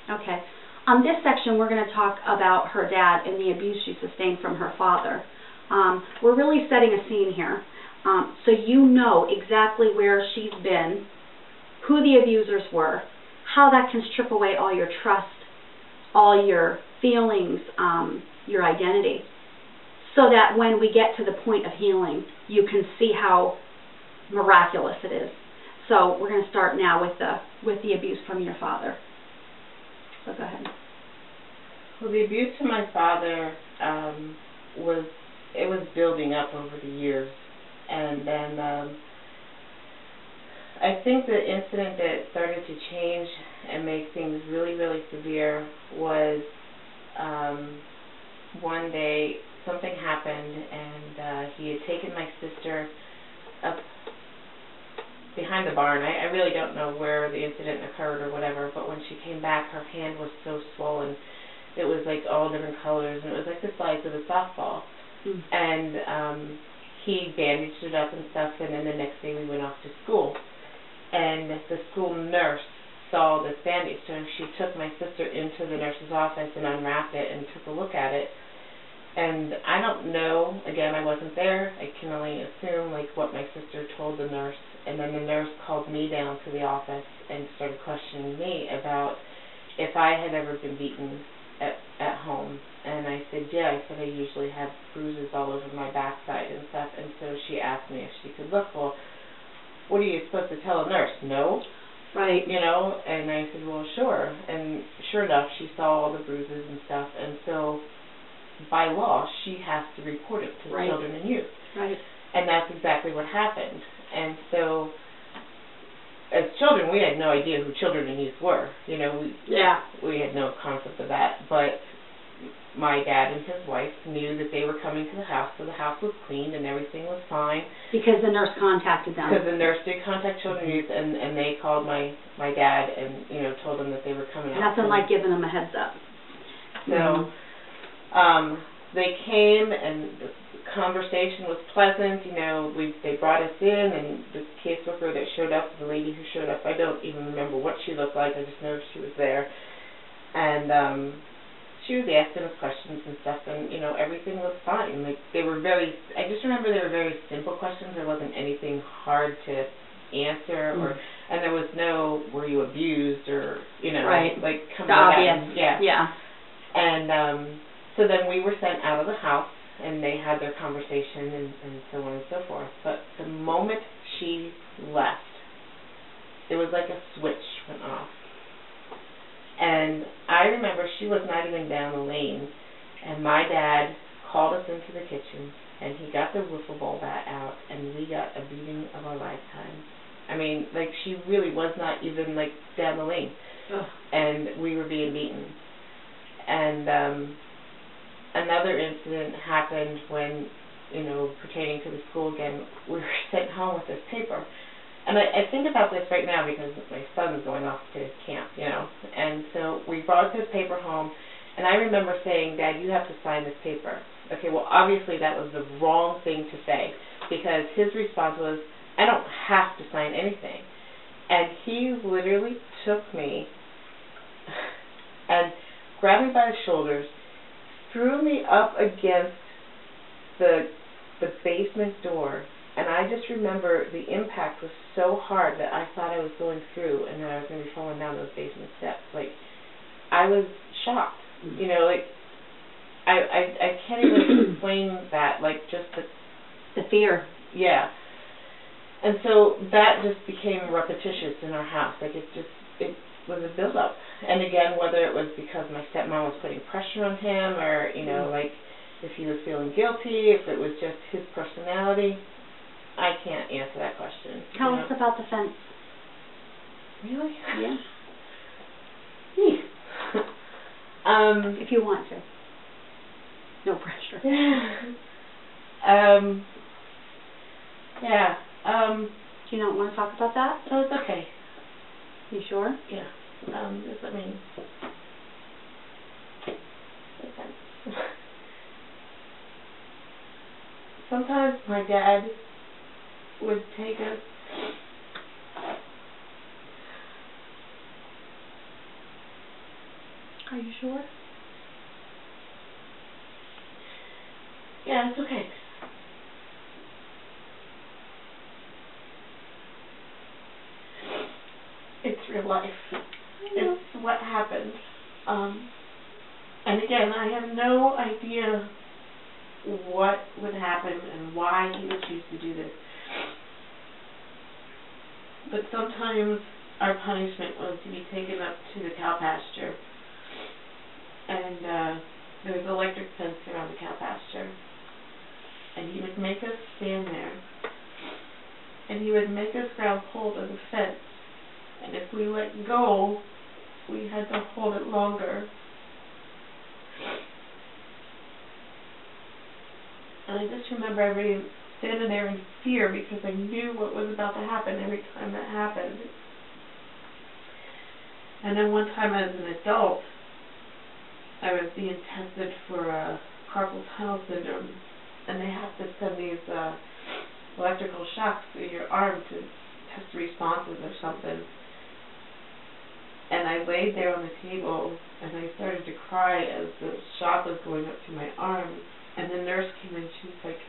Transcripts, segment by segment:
Okay. On this section, we're going to talk about her dad and the abuse she sustained from her father. We're really setting a scene here. So you know exactly where she's been, who the abusers were, how that can strip away all your trust, all your feelings, your identity, so that when we get to the point of healing, you can see how miraculous it is. So we're going to start now with the abuse from your father. So go ahead. Well, the abuse from my father was building up over the years, and then I think the incident that started to change and make things really, really severe was one day something happened, and he had taken my sister up behind the barn. I really don't know where the incident occurred or whatever, but when she came back, her hand was so swollen. It was like all different colors, and it was like the size of a softball. Mm. And he bandaged it up and stuff, and then the next day we went off to school. And the school nurse saw this bandage, so she took my sister into the nurse's office and unwrapped it and took a look at it. And I don't know, again, I wasn't there. I can only assume like what my sister told the nurse. And then the nurse called me down to the office and started questioning me about if I had ever been beaten at home. And I said, yeah. I said I usually have bruises all over my backside and stuff. And so she asked me if she could look. Well, what are you supposed to tell a nurse? No. Right. You know, and I said, well, sure. And sure enough, she saw all the bruises and stuff. And so by law, she has to report it to the right. children and youth. Right. And that's exactly what happened. And so as children, we had no idea who children and youth were. You know, we had no concept of that. But my dad and his wife knew that they were coming to the house, so the house was cleaned and everything was fine. Because the nurse contacted them. Because the nurse did contact children and youth, and they called my dad and, you know, told them that they were coming out. Nothing like giving them a heads up. So they came, and the conversation was pleasant. You know, they brought us in, and the caseworker that showed up, the lady who showed up, I don't even remember what she looked like. I just know she was there. And she was asking us questions and stuff, and, you know, everything was fine. Like, I just remember they were very simple questions. There wasn't anything hard to answer, and there was no, were you abused, or, you know, right. like, come on. Yeah. And so then we were sent out of the house, and they had their conversation and so on and so forth. But the moment she left, it was like a switch went off. And I remember she was not even down the lane, and my dad called us into the kitchen, and he got the wiffle ball bat out, and we got a beating of our lifetime. I mean, like, she really was not even, like, down the lane. Ugh. And we were being beaten. And another incident happened when, you know, pertaining to the school again, we were sent home with this paper. And I think about this right now because my son's going off to camp, you know. And so we brought this paper home, and I remember saying, Dad, you have to sign this paper. Okay, well, obviously that was the wrong thing to say, because his response was, I don't have to sign anything. And he literally took me and grabbed me by the shoulders, threw me up against the basement door. And I just remember the impact was so hard that I thought I was going through and that I was going to be falling down those basement steps. Like, I was shocked. You know, like, I can't even explain that. Like, just the fear. Yeah. And so that just became repetitious in our house. Like, it was a build-up. And again, whether it was because my stepmom was putting pressure on him, or, you know, like, if he was feeling guilty, if it was just his personality, I can't answer that question. Tell us about the fence. Really? Yeah. If you want to. No pressure. Yeah. Do you not want to talk about that? No, it's okay. You sure? Yeah. Just let me. Sometimes my dad would take us Are you sure? Yeah, it's okay. It's real life. It's what happened. And again, I have no idea what would happen and why he would choose to do this. But sometimes our punishment was to be taken up to the cow pasture. And there was an electric fence around the cow pasture. And he would make us stand there. And he would make us grab hold of the fence. And if we let go, we had to hold it longer. And I just remember everybody standing there in fear because I knew what was about to happen every time that happened. And then one time as an adult, I was being tested for carpal tunnel syndrome. And they have to send these electrical shocks through your arm to test responses or something. And I laid there on the table, and I started to cry as the shock was going up to my arm. And the nurse came in, she was like,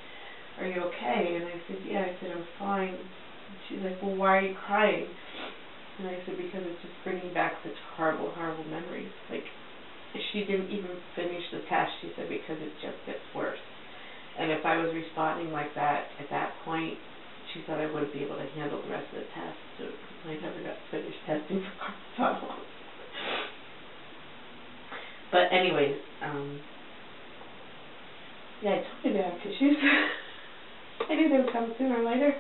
"Are you okay?" And I said, "Yeah." I said, "I'm fine." And she's like, "Well, why are you crying?" And I said, "Because it's just bringing back such horrible, horrible memories." Like, she didn't even finish the test. She said, "Because it just gets worse." And if I was responding like that at that point, she said I wouldn't be able to handle the rest of the test. So I never got finished testing for carpal tunnel. But anyways, yeah, I told you to have tissues. I knew they would come sooner or later.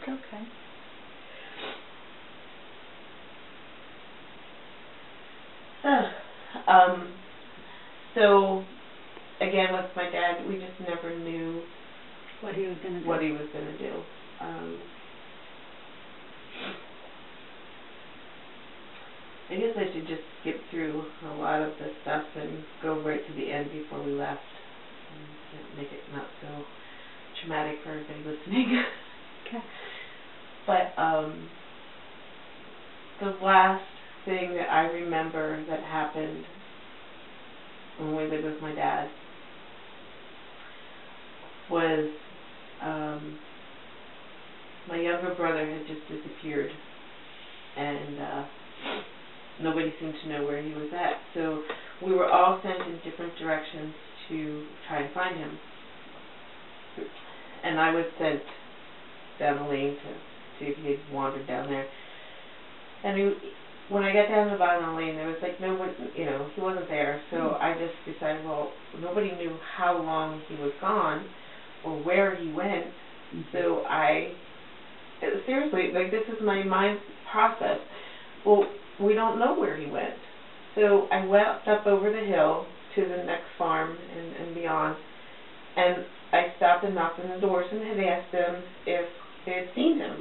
Okay. So, again, with my dad, we just never knew What he was going to do. What he was going to do. I guess I should just skip through a lot of the stuff and go right to the end before we left. And make it not so traumatic for everybody listening. Okay. But the last thing that I remember that happened when we lived with my dad was my younger brother had just disappeared, and nobody seemed to know where he was at. So we were all sent in different directions to try and find him. And I was sent down the lane to see if he had wandered down there. And when I got down to the bottom of the lane, there was like nobody, he wasn't there. So I just decided, well, nobody knew how long he was gone or where he went. So seriously, like, this is my mind process. Well, we don't know where he went. So I walked up over the hill to the next farm and beyond, and I stopped and knocked on the doors and had asked them if they had seen him,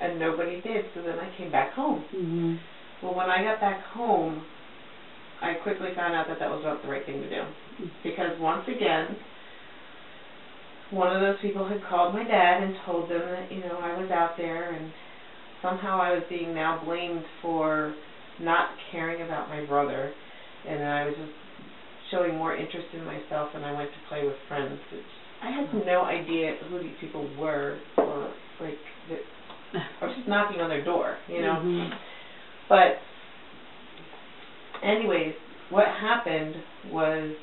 and nobody did. So then I came back home. Well, when I got back home, I quickly found out that was not the right thing to do, because once again, one of those people had called my dad and told them that, I was out there, and somehow I was being now blamed for not caring about my brother, and then I was just showing more interest in myself, and I went to play with friends. I had no idea who these people were, or like, I was just knocking on their door, But anyways, what happened was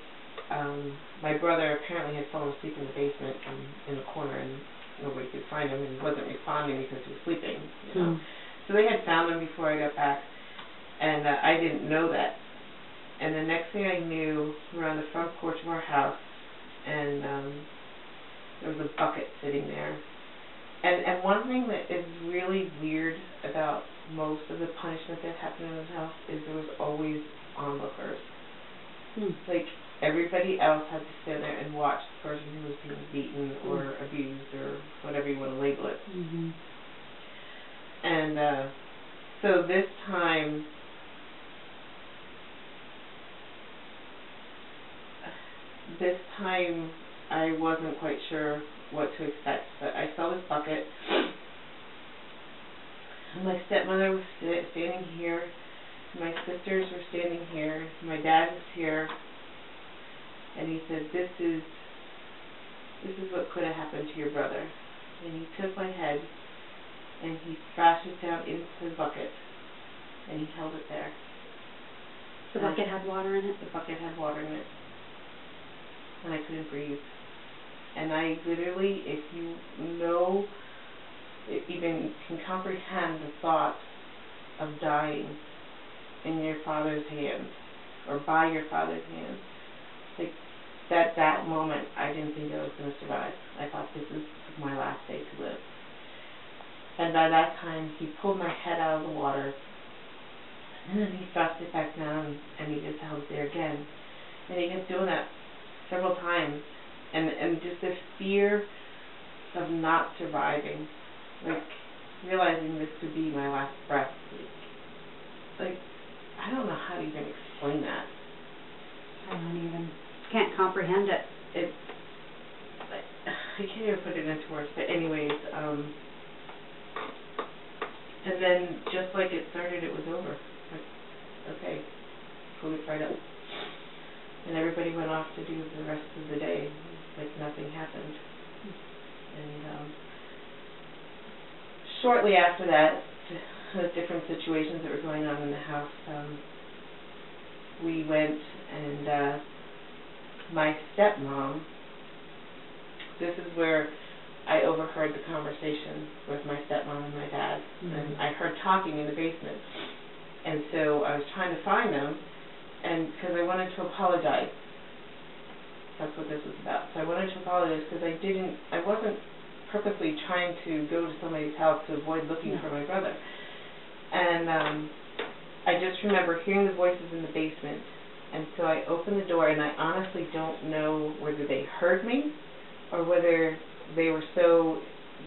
my brother apparently had fallen asleep in the basement in the corner, and nobody could find him, and he wasn't responding because he was sleeping. So they had found him before I got back, and I didn't know that. And the next thing I knew, we were on the front porch of our house, and there was a bucket sitting there. And one thing that is really weird about most of the punishment that happened in this house is there was always onlookers. Like, everybody else had to stand there and watch the person who was being beaten or abused or whatever you want to label it. And so this time, I wasn't quite sure what to expect, but I saw this bucket, and my stepmother was standing here, my sisters were standing here, my dad was here, and he said, this is what could have happened to your brother. And he took my head, and he thrashed it down into the bucket, and he held it there. The bucket had water in it? The bucket had water in it. And I couldn't breathe. And I literally, if you know, even can comprehend the thought of dying in your father's hands, or by your father's hands, like, that moment, I didn't think I was going to survive. I thought, this is my last day to live. And by that time, he pulled my head out of the water, and then he thrust it back down, and he just held it there again. And he kept doing that several times, and just this fear of not surviving, like, realizing this could be my last breath. Like, I don't know how to even explain that. I don't even, can't comprehend it. I can't even put it into words, but anyways, and then just like it started, it was over. Like, okay, pull it right up. And everybody went off to do the rest of the day, like nothing happened. And shortly after that, the different situations that were going on in the house, we went and my stepmom, this is where I overheard the conversation with my stepmom and my dad, and I heard talking in the basement. And so I was trying to find them, and because I wanted to apologize. That's what this was about. So I wanted to apologize because I wasn't purposely trying to go to somebody's house to avoid looking for my brother. And I just remember hearing the voices in the basement, and so I opened the door, and I honestly don't know whether they heard me or whether they were so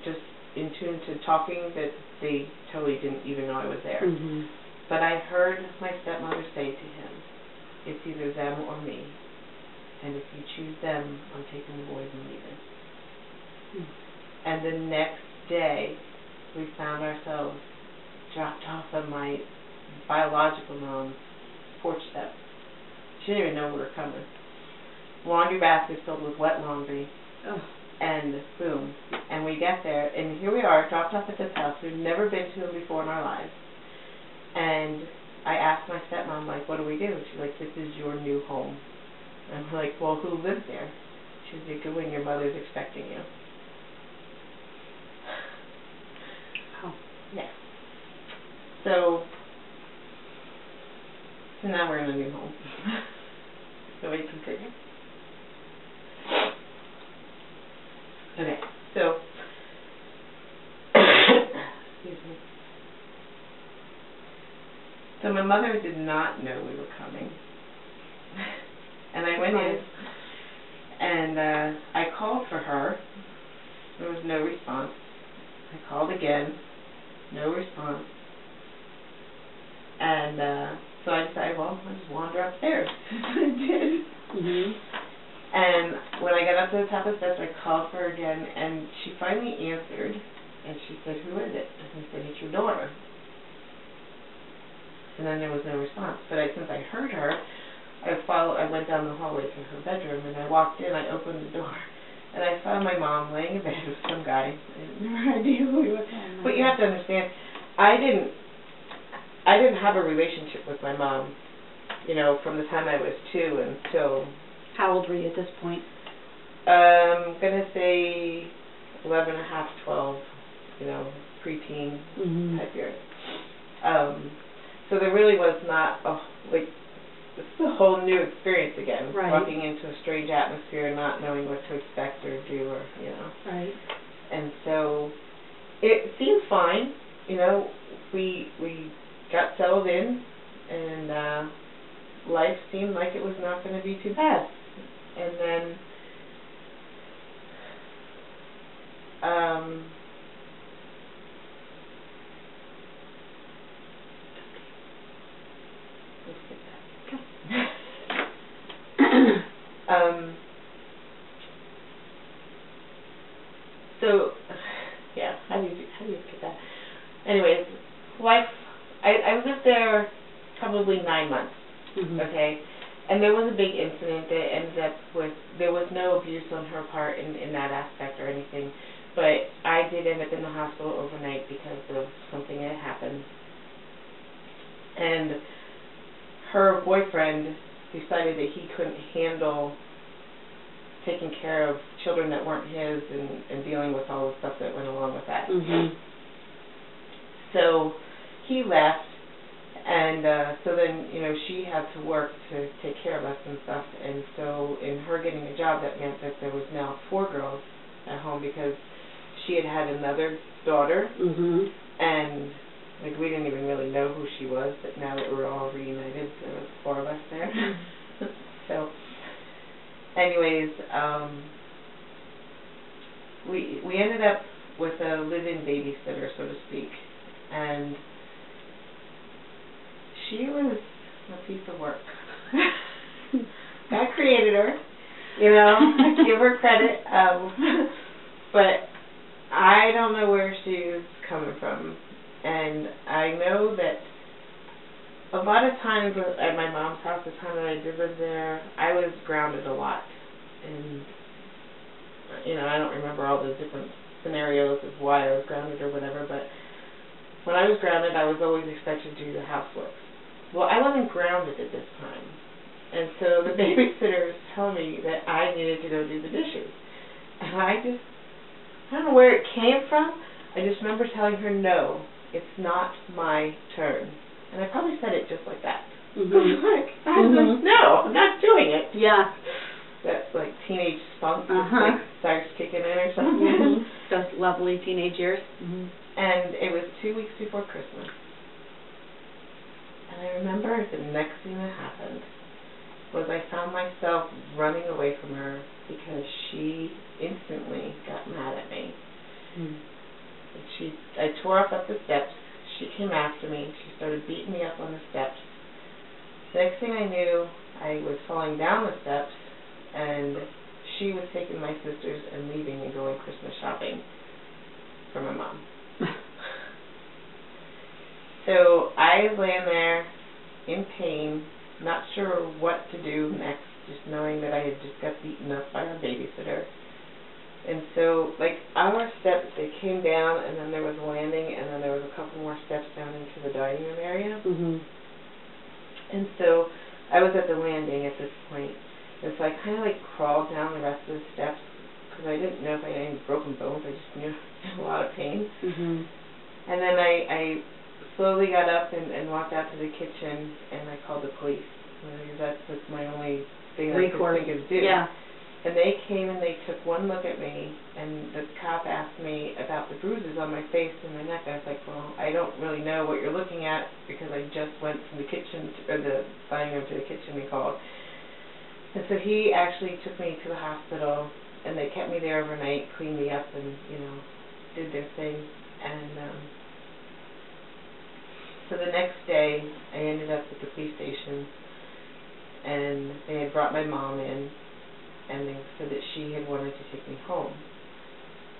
just in tune to talking that they totally didn't even know I was there. But I heard my stepmother say to him, it's either them or me, and if you choose them, I'm taking the boys and leaving. And the next day, we found ourselves dropped off on my biological mom's porch steps. She didn't even know we were coming. Laundry baskets filled with wet laundry. And boom. And we get there, and here we are, dropped off at this house. We've never been to it before in our lives. And I asked my stepmom, like, what do we do? She's like, this is your new home. And I'm like, well, who lives there? She's like, go in, your mother's expecting you. Oh. Yeah. So now we're in a new home. So we continue. Okay, so excuse me. So my mother did not know we were coming. And I went in, and I called for her. There was no response. I called again, no response. And so I decided, well, I'll just wander upstairs. I did. And when I got up to the top of the steps, I called for her again, and she finally answered, and she said, who is it? And I said, it's your daughter. And then there was no response. But since I heard her, I went down the hallway to her bedroom, and I walked in, I opened the door, and I saw my mom laying in bed with some guy. I had no idea who he was. But you have to understand, I didn't have a relationship with my mom, you know, from the time I was 2 until... How old were you at this point? I'm going to say 11 and a half, 12, you know, preteen type year. So there really was not, like, this is a whole new experience again, walking into a strange atmosphere, not knowing what to expect or do, or, you know. Right. And so it seemed fine, you know, we got settled in, and life seemed like it was not going to be too bad. And then so yeah, how do you skip that? Anyways, life. I lived there probably 9 months. Mhm. Okay, and there was a big incident that ended up with, there was no abuse on her part in that aspect or anything, but I did end up in the hospital overnight because of something that happened. And her boyfriend decided that he couldn't handle taking care of children that weren't his and dealing with all the stuff that went along with that. Mhm. So he left, and so then, you know, she had to work to take care of us and stuff, and so in her getting a job, that meant that there was now 4 girls at home because she had another daughter, Mhm. and like we didn't even really know who she was, but now that we're all reunited, there was 4 of us there. So anyways, we ended up with a live-in babysitter, so to speak, and she was a piece of work. God created her, you know, I give her credit, but I don't know where she's coming from, and I know that a lot of times at my mom's house, the time that I did live there, I was grounded a lot, and you know, I don't remember all the different scenarios of why I was grounded or whatever, but when I was grounded, I was always expected to do the housework. Well, I wasn't grounded at this time, and so the babysitter was telling me that I needed to go do the dishes, and I don't know where it came from. I just remember telling her, no, it's not my turn. And I probably said it just like that. Mhm. I was like, no, I'm not doing it. Yeah. That like teenage spunk Uh-huh. starts kicking in or something. Mhm. Those lovely teenage years. Mhm. And it was 2 weeks before Christmas. And I remember the next thing that happened was I found myself running away from her because she instantly got mad at me. Mm. I tore up the steps. She came after me. She started beating me up on the steps. Next thing I knew, I was falling down the steps, and she was taking my sisters and leaving and going Christmas shopping for my mom. So I was laying there in pain, not sure what to do next, just knowing that I had just got beaten up by our babysitter. And so, like, our steps, they came down, and then there was a landing, and then there was a couple more steps down into the dining room area. Mhm. And so I was at the landing at this point. And so I kind of, like, crawled down the rest of the steps, because I didn't know if I had any broken bones. I just knew I was in a lot of pain. Mhm. And then I slowly got up and walked out to the kitchen, and I called the police. That's my only thing I could think of do. Yeah. And they came and they took one look at me, and the cop asked me about the bruises on my face and my neck. I was like, well, I don't really know what you're looking at because I just went from the kitchen or the dining room to the kitchen and called. And so he actually took me to the hospital, and they kept me there overnight, cleaned me up, and you know, did their thing. And so the next day, I ended up at the police station, and they had brought my mom in, and they said that she had wanted to take me home.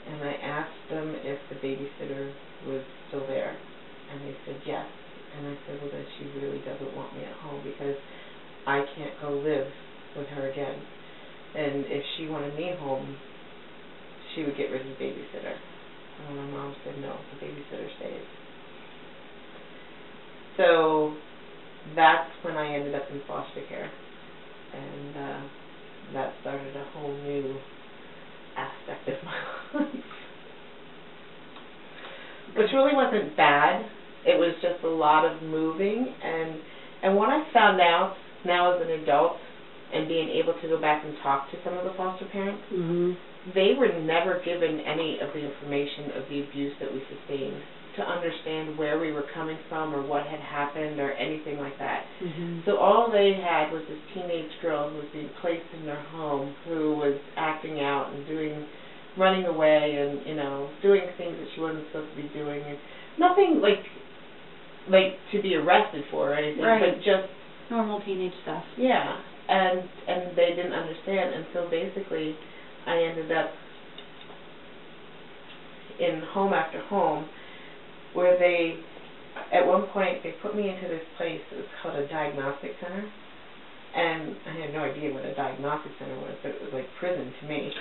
And I asked them if the babysitter was still there, and they said yes. And I said, well, then she really doesn't want me at home because I can't go live with her again. And if she wanted me home, she would get rid of the babysitter. And my mom said, no, the babysitter stays. So that's when I ended up in foster care. And that started a whole new aspect of my life. Which really wasn't bad. It was just a lot of moving. And what I found out now as an adult and being able to go back and talk to some of the foster parents, Mhm. they were never given any of the information of the abuse that we sustained to understand where we were coming from or what had happened or anything like that. Mhm. So all they had was this teenage girl who was being placed in their home who was acting out and running away and, you know, doing things that she wasn't supposed to be doing. And nothing like to be arrested for or anything, right. But just normal teenage stuff. Yeah, and they didn't understand, and so basically I ended up in home after home where they at one point they put me into this place. It was called a Diagnostic Center. And I had no idea what a Diagnostic Center was, but it was like prison to me.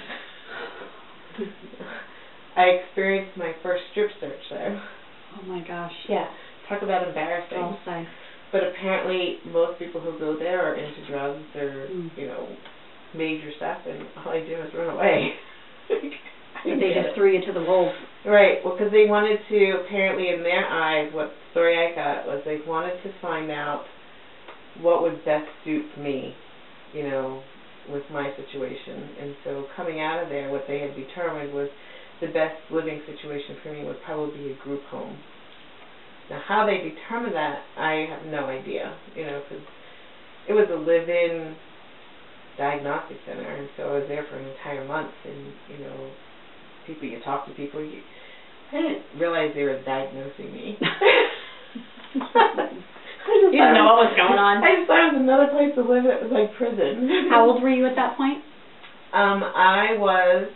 I experienced my first strip search there. Oh my gosh. Yeah, talk about embarrassing. I'll say. But apparently most people who go there are into drugs or, you know, major stuff, and all I do is run away. They just threw you to the wolves. Right, well, because they wanted to, apparently in their eyes, what story I got was they wanted to find out what would best suit me, you know, with my situation. And so coming out of there, what they had determined was the best living situation for me would probably be a group home. Now, how they determined that, I have no idea, you know, because it was a live-in diagnostic center, and so I was there for an entire month, and, you know, people, you talk to people, I didn't realize they were diagnosing me. You didn't know what was going on. I just thought it was another place to live. It was like prison. How old were you at that point? I was,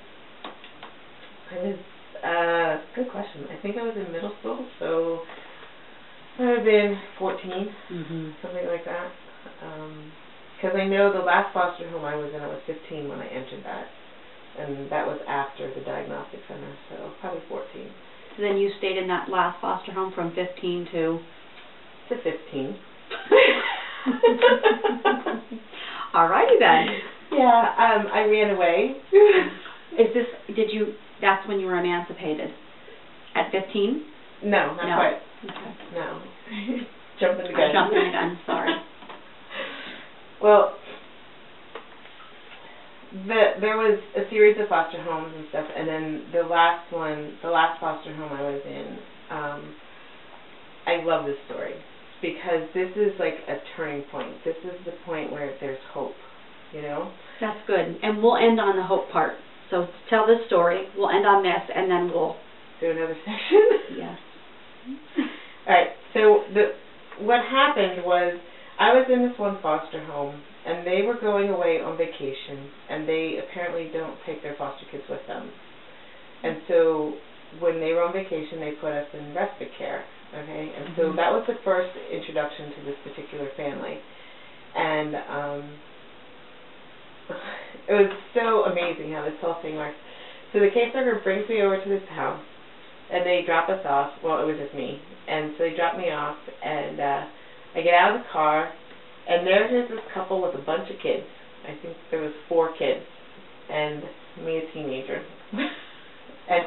good question. I think I was in middle school, so I would have been 14, something like that. Because I know the last foster home I was in, I was 15 when I entered that. And that was after the diagnostic center, so probably 14. So then you stayed in that last foster home from 15 to 15. Alrighty then. Yeah, I ran away. That's when you were emancipated? At 15? No, not quite. Okay. No. Jumping the gun. I'm jumping the gun, sorry. Well, there was a series of foster homes and stuff, and then the last foster home I was in, I love this story because this is like a turning point. This is the point where there's hope, you know? That's good. And we'll end on the hope part. So tell this story. We'll end on this, and then we'll do another section. Yes. All right. So what happened was I was in this one foster home, and they were going away on vacation, and they apparently don't take their foster kids with them. And so when they were on vacation, they put us in respite care. Okay, and so that was the first introduction to this particular family, and it was so amazing how this whole thing works. So the caseworker brings me over to this house, and they drop us off. Well, it was just me, and so they drop me off, and I get out of the car, and there's this couple with a bunch of kids. I think there was 4 kids, and me, a teenager, and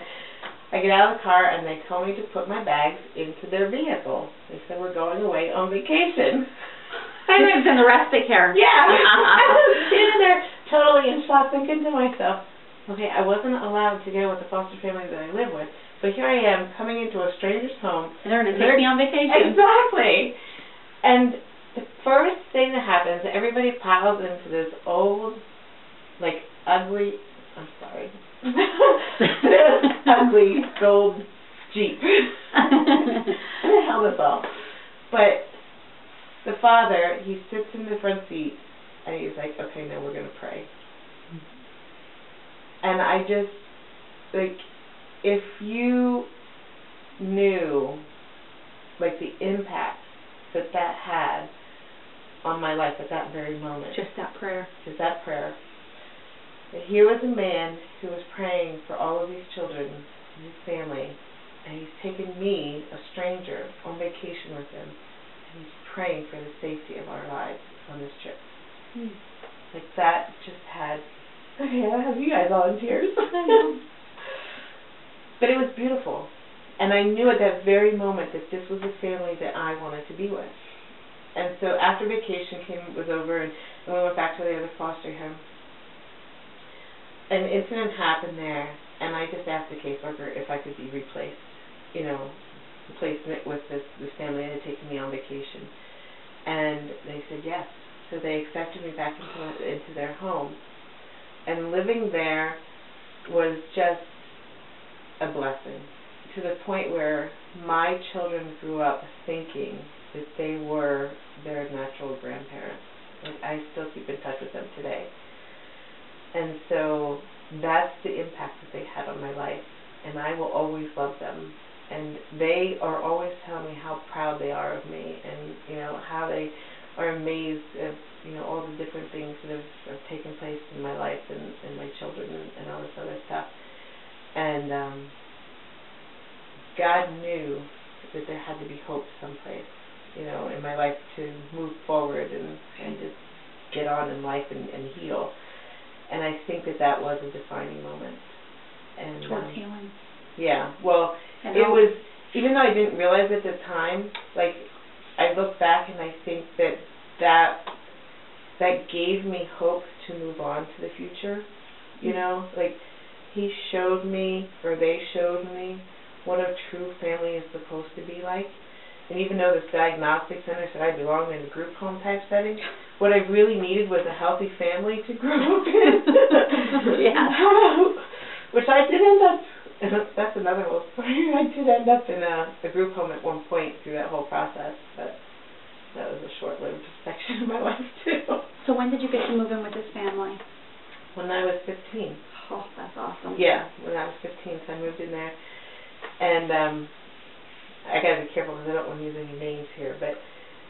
I get out of the car, and they told me to put my bags into their vehicle. They said, we're going away on vacation. I lived in the respite care. Yeah. I was standing there totally in shock, thinking to myself, okay, I wasn't allowed to go with the foster family that I live with, but here I am coming into a stranger's home. And they're going to take me on vacation. Exactly. And the first thing that happens, everybody piles into this old, like, ugly, I'm sorry, this ugly gold Jeep. I'm going to hell this all. But the father, he sits in the front seat, and he's like, okay, now we're going to pray. And I just, like, if you knew, like, the impact that had on my life at that very moment. Just that prayer. Just that prayer. That here was a man who was praying for all of these children and his family, and he's taken me, a stranger, on vacation with him, and he's praying for the safety of our lives on this trip. Like, that just had, okay, I have you guys all in tears. But it was beautiful. And I knew at that very moment that this was the family that I wanted to be with. And so after vacation was over, and we went back to the other foster home, an incident happened there, and I just asked the caseworker if I could be replaced, you know, replaced with this family that had taken me on vacation. And they said yes. So they accepted me back into their home. And living there was just a blessing, to the point where my children grew up thinking that they were their natural grandparents. Like, I still keep in touch with them today. And so that's the impact that they had on my life. And I will always love them. and they are always telling me how proud they are of me, and how they are amazed at all the different things that have taken place in my life and my children and all this other stuff. And God knew that there had to be hope someplace, in my life to move forward and just get on in life and heal. And I think that was a defining moment. And towards healing. Yeah. Well, and it was, even though I didn't realize at the time, like, I look back and I think that gave me hope to move on to the future. Like, he showed me, or they showed me, what a true family is supposed to be like. And even though this Diagnostic Center said I belonged in a group home type setting, what I really needed was a healthy family to grow up in. Yeah. Which I did end up, that's another whole story, I did end up in a group home at one point through that whole process, but that was a short-lived section of my life too. So when did you get to move in with this family? When I was 15. Oh, that's awesome. Yeah, when I was 15, so I moved in there. And I gotta be careful because I don't want to use any names here, but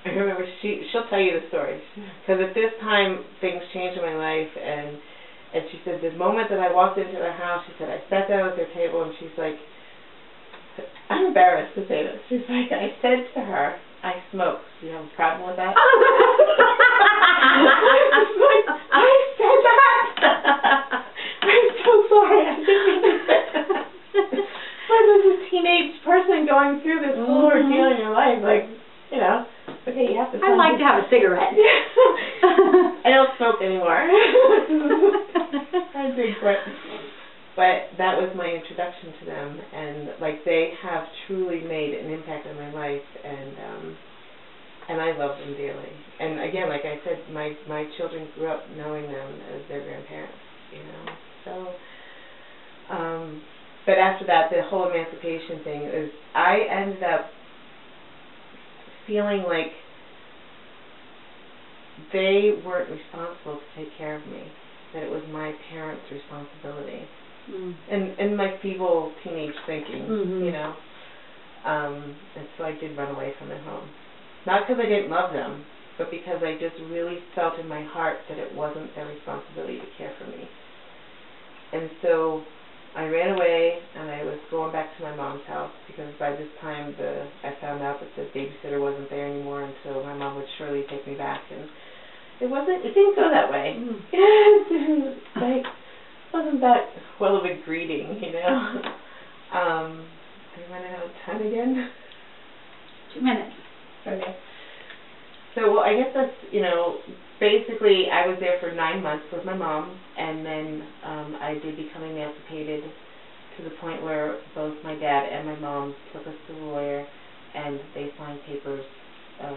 I remember she'll tell you the story, because at this time things changed in my life, and she said the moment that I walked into the house, she said I sat down at their table, and she's like, I'm embarrassed to say this, she's like, I said to her, I smoke. Do you have a problem with that? I said that. I'm so sorry. I didn't mean to say that. But as a teenage person going through this whole ordeal in your life, like, okay, you have to. I'd like to have a cigarette. I don't smoke anymore. I did quit. But that was my introduction to them, and like, they have truly made an impact on my life, and I love them dearly. And again, like I said, my children grew up knowing them as their grandparents, So, but after that, the whole emancipation thing is, I ended up feeling like they weren't responsible to take care of me, that it was my parents' responsibility. And my feeble teenage thinking, and so I did run away from their home. Not because I didn't love them, but because I just really felt in my heart that it wasn't their responsibility to care for me. And so I ran away, and I was going back to my mom's house, because by this time I found out that the babysitter wasn't there anymore, and so my mom would surely take me back. And it didn't go that way. It wasn't that well of a greeting, Are we running out of time again? 2 minutes. Okay. So, well, I guess that's, basically I was there for 9 months with my mom, and then I did become emancipated to the point where both my dad and my mom took us to the lawyer, and they signed papers of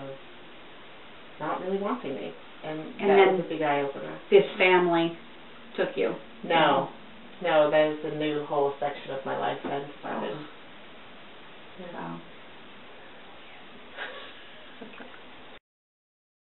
not really wanting me. And that was a big eye-opener. This family took you? No, that is a new whole section of my life that started. Wow.